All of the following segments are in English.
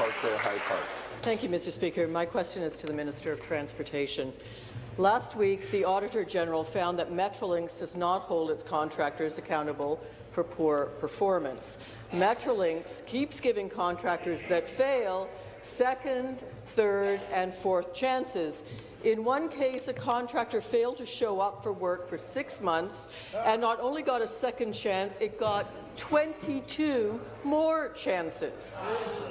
Parkdale-High Park. Thank you, Mr. Speaker. My question is to the Minister of Transportation. Last week, the Auditor General found that Metrolinx does not hold its contractors accountable for poor performance. Metrolinx keeps giving contractors that fail second, third, and fourth chances. In one case, a contractor failed to show up for work for 6 months and not only got a second chance, it got 22 more chances.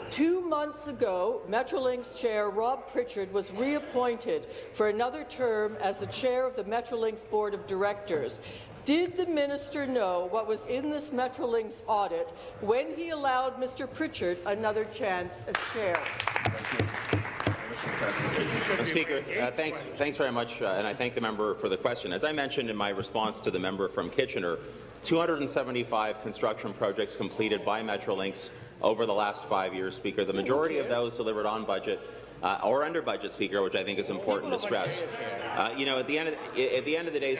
2 months ago, Metrolinx Chair Rob Pritchard was reappointed for another term as the chair of the Metrolinx Board of Directors. Did the minister know what was in this Metrolinx audit when he allowed Mr. Pritchard another chance as chair? Thank you. Mr. Speaker, thanks very much, and I thank the member for the question. As I mentioned in my response to the member from Kitchener, 275 construction projects completed by Metrolinx over the last 5 years, Speaker. The majority of those delivered on budget or under budget, Speaker, which I think is important to stress. You know, at the end of the day,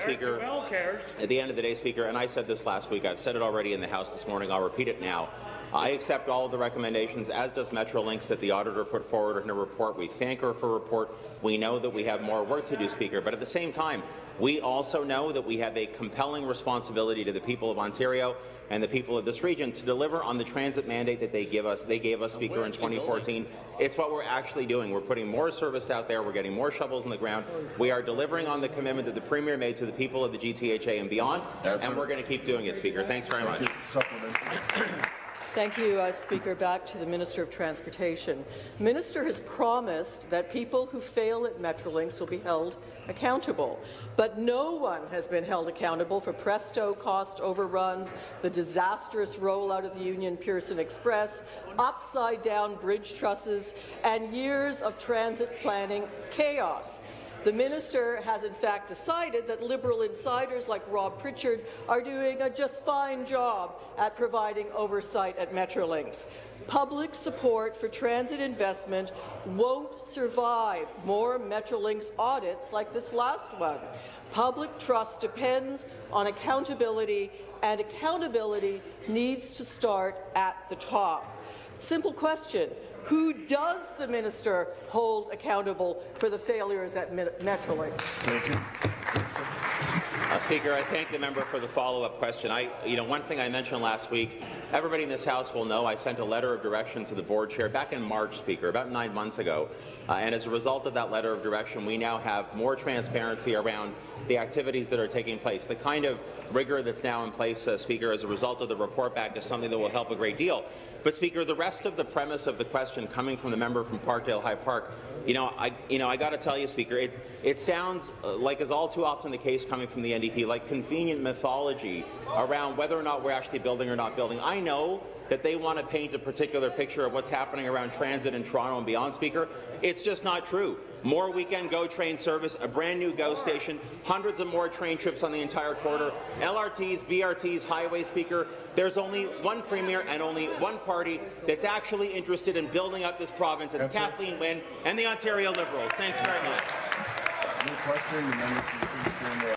Speaker, and I said this last week, I've said it already in the House this morning, I'll repeat it now. I accept all of the recommendations, as does Metrolinx, that the auditor put forward in a report. We thank her for a report. We know that we have more work to do, Speaker, but at the same time, we also know that we have a compelling responsibility to the people of Ontario and the people of this region to deliver on the transit mandate that they gave us, Speaker, in 2014. It's what we're actually doing. We're putting more service out there. We're getting more shovels in the ground. We are delivering on the commitment that the Premier made to the people of the GTHA and beyond, and we're going to keep doing it, Speaker. Thanks very much. Thank you, Speaker. Back to the Minister of Transportation. The Minister has promised that people who fail at Metrolinx will be held accountable, but no one has been held accountable for Presto cost overruns, the disastrous rollout of the Union Pearson Express, upside-down bridge trusses, and years of transit planning chaos. The minister has in fact decided that Liberal insiders like Rob Pritchard are doing a just fine job at providing oversight at Metrolinx. Public support for transit investment won't survive more Metrolinx audits like this last one. Public trust depends on accountability, and accountability needs to start at the top. Simple question. Who does the minister hold accountable for the failures at Metrolinx? Thank you. Speaker, I thank the member for the follow-up question. One thing I mentioned last week, everybody in this House will know I sent a letter of direction to the board chair back in March, Speaker, about 9 months ago. And as a result of that letter of direction, we now have more transparency around the activities that are taking place. The kind of rigor that's now in place, Speaker, as a result of the report back is something that will help a great deal. But, Speaker, the rest of the premise of the question coming from the member from Parkdale-High Park, I got to tell you, Speaker, it sounds like, is all too often the case coming from the NDP, like convenient mythology around whether or not we're actually building or not building. I know that they want to paint a particular picture of what's happening around transit in Toronto and beyond, Speaker. It's just not true. More weekend GO train service, a brand new GO station, hundreds of more train trips on the entire corridor, LRTs, BRTs, highway, Speaker. There's only one Premier and only one party that's actually interested in building up this province. It's Kathleen Wynne and the Ontario Liberals. Thanks very much. No question.